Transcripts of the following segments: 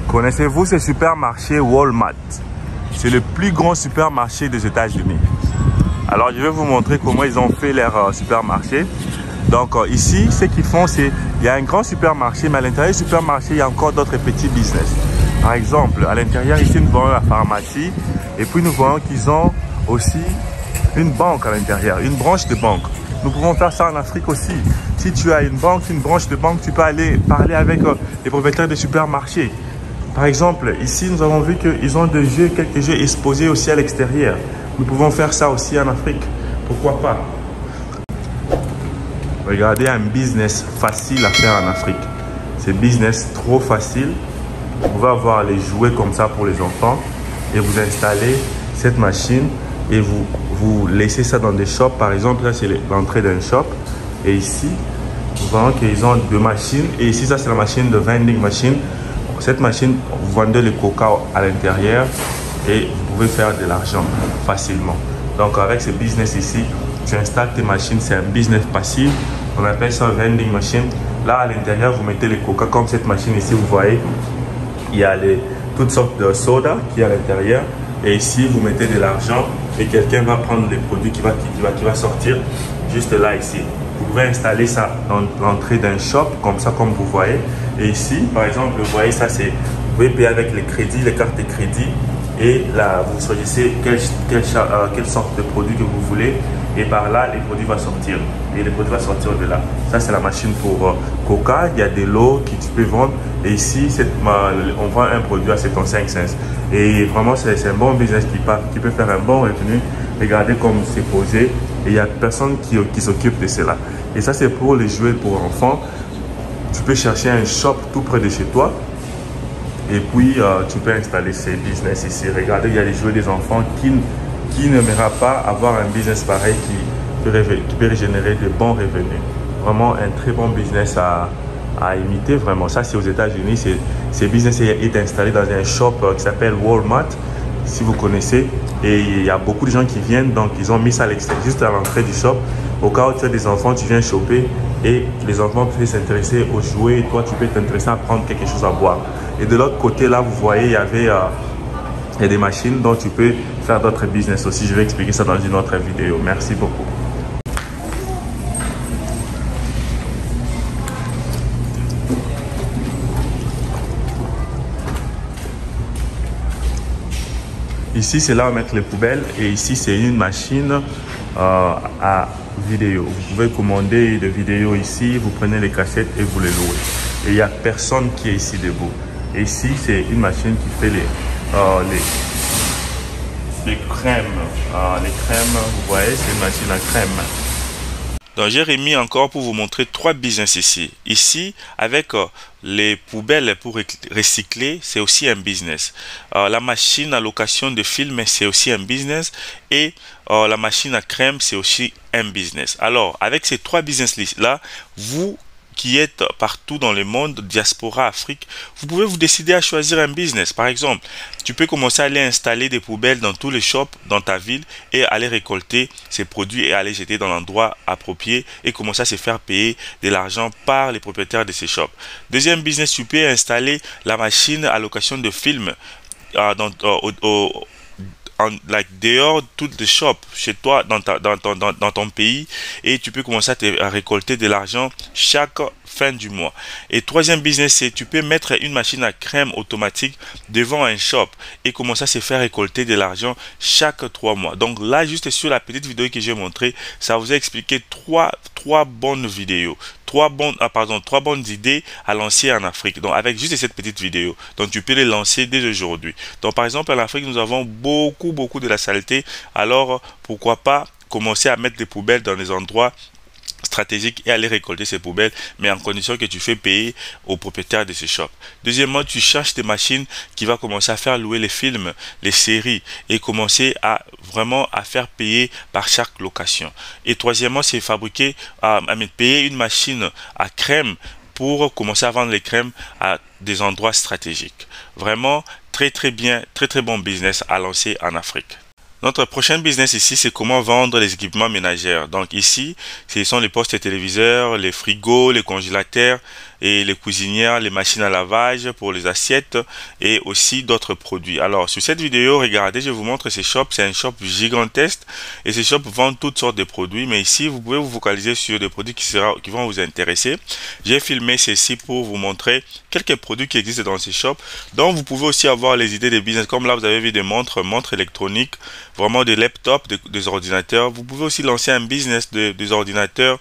Connaissez-vous ce supermarché Walmart? C'est le plus grand supermarché des États-Unis. Alors, je vais vous montrer comment ils ont fait leur supermarché. Donc, ici, ce qu'ils font, c'est il y a un grand supermarché, mais à l'intérieur du supermarché, il y a encore d'autres petits business. Par exemple, à l'intérieur, ici, nous voyons la pharmacie. Et puis, nous voyons qu'ils ont aussi une banque à l'intérieur, une branche de banque. Nous pouvons faire ça en Afrique aussi. Si tu as une banque, une branche de banque, tu peux aller parler avec les propriétaires de supermarchés. Par exemple, ici, nous avons vu qu'ils ont des jeux, quelques jeux exposés aussi à l'extérieur. Nous pouvons faire ça aussi en Afrique. Pourquoi pas? Regardez un business facile à faire en Afrique. C'est business trop facile. Vous pouvez avoir les jouets comme ça pour les enfants et vous installez cette machine et vous laissez ça dans des shops. Par exemple, là, c'est l'entrée d'un shop. Et ici, nous voyons qu'ils ont deux machines. Et ici, ça, c'est la machine de vending machine. Cette machine, vous vendez le coca à l'intérieur et vous pouvez faire de l'argent facilement. Donc, avec ce business ici, tu installes tes machines. C'est un business passif. On appelle ça vending machine. Là, à l'intérieur, vous mettez les coca comme cette machine ici. Vous voyez, il y a toutes sortes de soda qui est à l'intérieur. Et ici, vous mettez de l'argent et quelqu'un va prendre les produits qui va sortir juste là, ici. Vous pouvez installer ça dans l'entrée d'un shop, comme ça, comme vous voyez. Et ici, par exemple, vous voyez, ça, c'est, vous pouvez payer avec les crédits, les cartes de crédit. Et là, vous choisissez quelle sorte de produit que vous voulez. Et par là, les produits vont sortir. Et les produits vont sortir de là. Ça, c'est la machine pour coca. Il y a de l'eau que tu peux vendre. Et ici, on vend un produit à 75 cents. Et vraiment, c'est un bon business qui peut faire un bon revenu. Regardez comme c'est posé. Et il n'y a personne qui s'occupe de cela. Et ça, c'est pour les jouets pour enfants. Tu peux chercher un shop tout près de chez toi. Et puis, tu peux installer ces business ici. Regardez, il y a les jouets des enfants qui n'aimera pas avoir un business pareil qui peut générer de bons revenus. Vraiment un très bon business à imiter. Vraiment, ça c'est aux États-Unis. Ce business est installé dans un shop qui s'appelle Walmart, si vous connaissez. Et il y a beaucoup de gens qui viennent, donc ils ont mis ça à l'extérieur, juste à l'entrée du shop. Au cas où tu as des enfants, tu viens choper et les enfants peuvent s'intéresser aux jouets. Et toi, tu peux t'intéresser à prendre quelque chose à boire. Et de l'autre côté, là, vous voyez, il y a des machines dont tu peux faire d'autres business aussi. Je vais expliquer ça dans une autre vidéo. Merci beaucoup. Ici, c'est là où on met les poubelles. Et ici, c'est une machine à vidéo. Vous pouvez commander des vidéos ici. Vous prenez les cassettes et vous les louez. Et il n'y a personne qui est ici debout. Et ici, c'est une machine qui fait les crèmes. Les crèmes, vous voyez, c'est une machine à crème. Donc, j'ai remis encore pour vous montrer trois business ici. Ici, avec les poubelles pour recycler, c'est aussi un business. La machine à location de films, c'est aussi un business. Et la machine à crème, c'est aussi un business. Alors, avec ces trois business-là, vous qui êtes partout dans le monde, diaspora, Afrique, vous pouvez vous décider à choisir un business. Par exemple, tu peux commencer à aller installer des poubelles dans tous les shops dans ta ville et aller récolter ces produits et aller jeter dans l'endroit approprié et commencer à se faire payer de l'argent par les propriétaires de ces shops. Deuxième business, tu peux installer la machine à location de films dehors toutes les shops chez toi dans ton pays et tu peux commencer à récolter de l'argent chaque fin du mois. Et troisième business, c'est tu peux mettre une machine à crème automatique devant un shop et commencer à se faire récolter de l'argent chaque 3 mois. Donc là, juste sur la petite vidéo que j'ai montré, ça vous a expliqué trois bonnes vidéos. Trois bonnes idées à lancer en Afrique. Donc, avec juste cette petite vidéo. Donc, tu peux les lancer dès aujourd'hui. Donc, par exemple, en Afrique, nous avons beaucoup de la saleté. Alors, pourquoi pas commencer à mettre des poubelles dans des endroits stratégique et aller récolter ces poubelles, mais en condition que tu fais payer aux propriétaires de ces shops. Deuxièmement, tu cherches des machines qui vont commencer à faire louer les films, les séries et commencer à vraiment à faire payer par chaque location. Et troisièmement, c'est payer une machine à crème pour commencer à vendre les crèmes à des endroits stratégiques. Vraiment très bon business à lancer en Afrique. Notre prochain business ici, c'est comment vendre les équipements ménagers. Donc ici, ce sont les postes téléviseurs, les frigos, les congélateurs, et les cuisinières, les machines à lavage pour les assiettes et aussi d'autres produits. Alors sur cette vidéo, regardez, je vous montre ces shops. C'est un shop gigantesque et ces shops vendent toutes sortes de produits, mais ici vous pouvez vous focaliser sur des produits qui vont vous intéresser. J'ai filmé ceci pour vous montrer quelques produits qui existent dans ces shops. Donc vous pouvez aussi avoir les idées de business, comme là vous avez vu des montres électroniques, vraiment des laptops, des ordinateurs. Vous pouvez aussi lancer un business des ordinateurs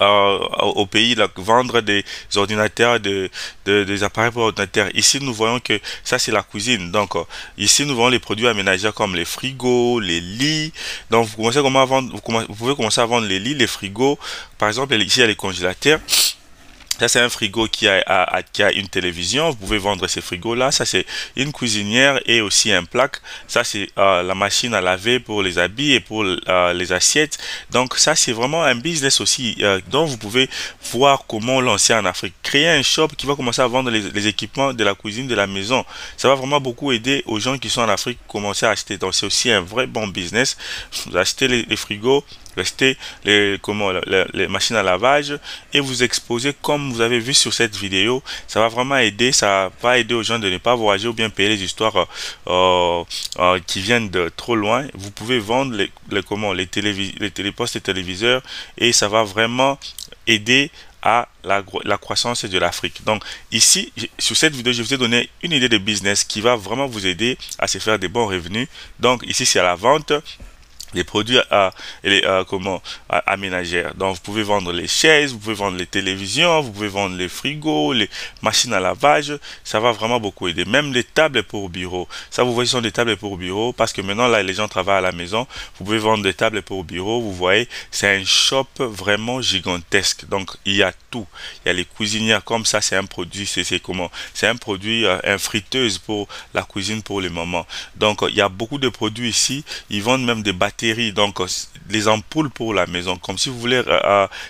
au pays, là, vendre des ordinateurs, des appareils pour ordinateurs. Ici, nous voyons que ça, c'est la cuisine. Donc, ici, nous voyons les produits aménageurs comme les frigos, les lits. Donc, vous pouvez commencer à vendre les lits, les frigos. Par exemple, ici, il y a les congélateurs. Ça, c'est un frigo qui a une télévision. Vous pouvez vendre ces frigos-là. Ça, c'est une cuisinière et aussi un plaque. Ça, c'est la machine à laver pour les habits et pour les assiettes. Donc, ça, c'est vraiment un business aussi. Donc, vous pouvez voir comment lancer en Afrique. Créer un shop qui va commencer à vendre les équipements de la cuisine de la maison. Ça va vraiment beaucoup aider aux gens qui sont en Afrique à commencer à acheter. Donc, c'est aussi un vrai bon business. Vous achetez les frigos, restez les machines à lavage et vous exposez comme vous avez vu sur cette vidéo. Ça va vraiment aider, ça va aider aux gens de ne pas voyager ou bien payer les histoires qui viennent de trop loin. Vous pouvez vendre les télépostes et téléviseurs et ça va vraiment aider à la croissance de l'Afrique. Donc ici, sur cette vidéo, je vous ai donné une idée de business qui va vraiment vous aider à se faire des bons revenus. Donc ici, c'est à la vente les produits aménagères. Donc vous pouvez vendre les chaises, vous pouvez vendre les télévisions, vous pouvez vendre les frigos, les machines à lavage. Ça va vraiment beaucoup aider. Même les tables pour bureau. Ça, vous voyez, ce sont des tables pour bureau parce que maintenant là les gens travaillent à la maison. Vous pouvez vendre des tables pour bureau. Vous voyez, c'est un shop vraiment gigantesque. Donc il y a tout. Il y a les cuisinières comme ça. C'est un produit. C'est un produit, une friteuse pour la cuisine pour les mamans. Donc il y a beaucoup de produits ici. Ils vendent même des batteries. Donc les ampoules pour la maison, comme si vous voulez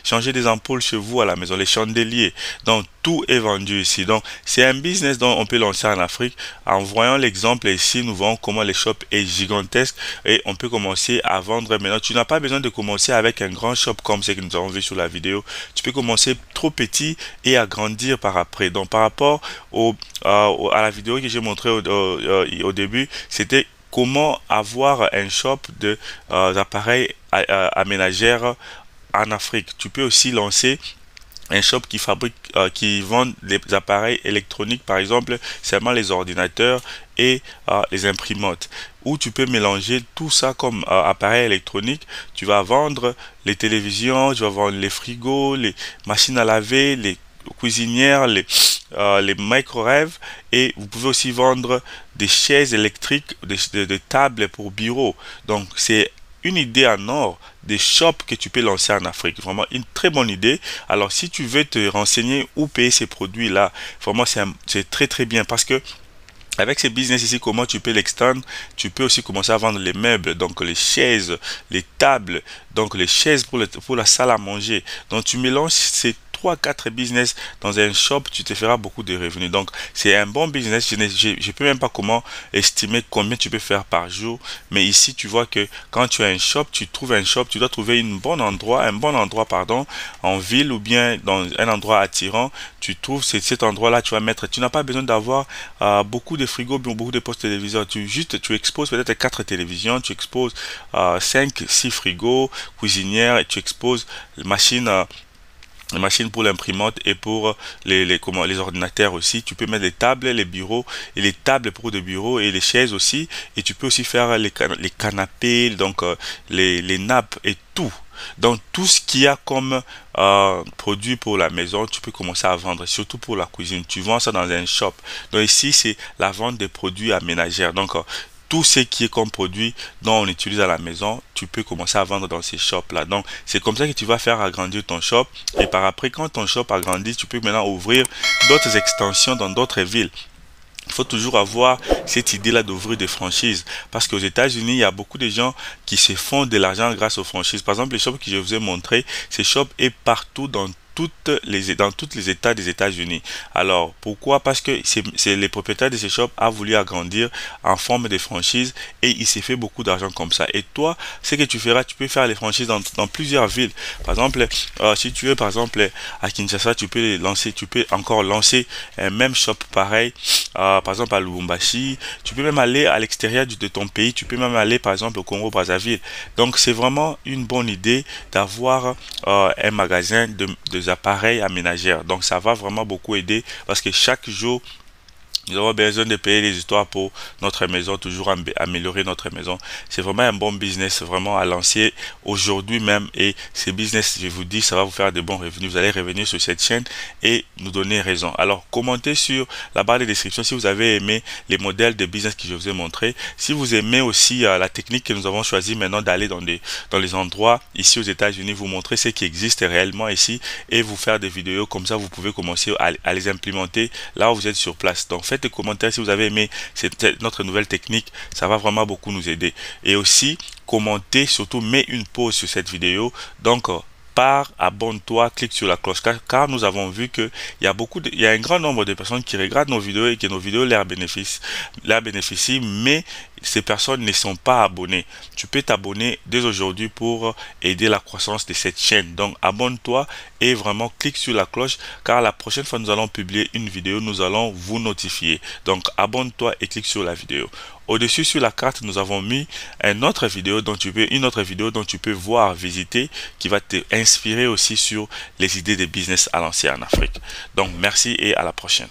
changer des ampoules chez vous à la maison, les chandeliers. Donc tout est vendu ici. Donc c'est un business dont on peut lancer en Afrique. En voyant l'exemple ici, nous voyons comment le shop est gigantesque et on peut commencer à vendre maintenant. Tu n'as pas besoin de commencer avec un grand shop comme ce que nous avons vu sur la vidéo. Tu peux commencer trop petit et agrandir par après. Donc par rapport à la vidéo que j'ai montré au début, c'était comment avoir un shop de appareils aménageurs en Afrique. Tu peux aussi lancer un shop qui vend les appareils électroniques, par exemple, seulement les ordinateurs et les imprimantes. Ou tu peux mélanger tout ça comme appareil électronique. Tu vas vendre les télévisions, tu vas vendre les frigos, les machines à laver, les cuisinières, les micro-rêves, et vous pouvez aussi vendre des chaises électriques, des tables pour bureau. Donc c'est une idée en or des shops que tu peux lancer en Afrique. Vraiment une très bonne idée. Alors si tu veux te renseigner où payer ces produits là, vraiment c'est très bien parce que avec ces business ici, comment tu peux l'extendre? Tu peux aussi commencer à vendre les meubles, donc les chaises, les tables, donc les chaises pour la salle à manger. Donc tu mélanges ces 3-4 business dans un shop, tu te feras beaucoup de revenus. Donc c'est un bon business. Je peux même pas comment estimer combien tu peux faire par jour, mais ici tu vois que quand tu as un shop, tu trouves un shop, tu dois trouver un bon endroit en ville ou bien dans un endroit attirant. Tu trouves cet endroit là, tu vas mettre, tu n'as pas besoin d'avoir beaucoup de frigos, beaucoup de postes téléviseurs. Tu exposes peut-être 4 télévisions, tu exposes 5-6 frigos, cuisinières, et tu exposes les machines pour l'imprimante et pour les ordinateurs aussi. Tu peux mettre les tables, les bureaux et les tables pour des bureaux et les chaises aussi. Et tu peux aussi faire les canapés, donc les nappes et tout. Donc tout ce qu'il y a comme produit pour la maison, tu peux commencer à vendre, surtout pour la cuisine. Tu vends ça dans un shop. Donc ici, c'est la vente des produits aménageurs. Donc tout ce qui est comme produit dont on utilise à la maison, tu peux commencer à vendre dans ces shops là. Donc c'est comme ça que tu vas faire agrandir ton shop, et par après quand ton shop agrandit, tu peux maintenant ouvrir d'autres extensions dans d'autres villes. Il faut toujours avoir cette idée-là d'ouvrir des franchises. Parce qu'aux États-Unis, il y a beaucoup de gens qui se font de l'argent grâce aux franchises. Par exemple, les shops que je vous ai montré, ces shops est partout dans dans tous les États des États-Unis. Alors, pourquoi? Parce que c'est les propriétaires de ces shops a voulu agrandir en forme de franchise et il s'est fait beaucoup d'argent comme ça. Et toi, ce que tu feras, tu peux faire les franchises dans plusieurs villes. Par exemple, si tu veux, par exemple, à Kinshasa, tu peux encore lancer un même shop pareil, par exemple à Lubumbashi. Tu peux même aller à l'extérieur de ton pays. Tu peux même aller, par exemple, au Congo-Brazzaville. Donc, c'est vraiment une bonne idée d'avoir un magasin de appareils aménageurs. Donc, ça va vraiment beaucoup aider parce que chaque jour, nous avons besoin de payer les histoires pour notre maison, toujours améliorer notre maison. C'est vraiment un bon business, vraiment à lancer aujourd'hui même. Et ce business, je vous dis, ça va vous faire de bons revenus. Vous allez revenir sur cette chaîne et nous donner raison. Alors, commentez sur la barre de description si vous avez aimé les modèles de business que je vous ai montré. Si vous aimez aussi la technique que nous avons choisi maintenant d'aller dans les endroits ici aux États-Unis, vous montrer ce qui existe réellement ici et vous faire des vidéos. Comme ça, vous pouvez commencer à les implémenter là où vous êtes sur place. Donc, faites des commentaires si vous avez aimé notre nouvelle technique, ça va vraiment beaucoup nous aider. Et aussi, commentez, surtout mets une pause sur cette vidéo. Donc, abonne-toi, clique sur la cloche car nous avons vu que il y a un grand nombre de personnes qui regardent nos vidéos et que nos vidéos leur bénéficient, mais ces personnes ne sont pas abonnées. Tu peux t'abonner dès aujourd'hui pour aider la croissance de cette chaîne. Donc abonne-toi et vraiment clique sur la cloche car la prochaine fois nous allons publier une vidéo, nous allons vous notifier. Donc abonne-toi et clique sur la vidéo. Au-dessus sur la carte, nous avons mis une autre vidéo dont tu peux voir, visiter, qui va te inspirer aussi sur les idées de business à lancer en Afrique. Donc merci et à la prochaine.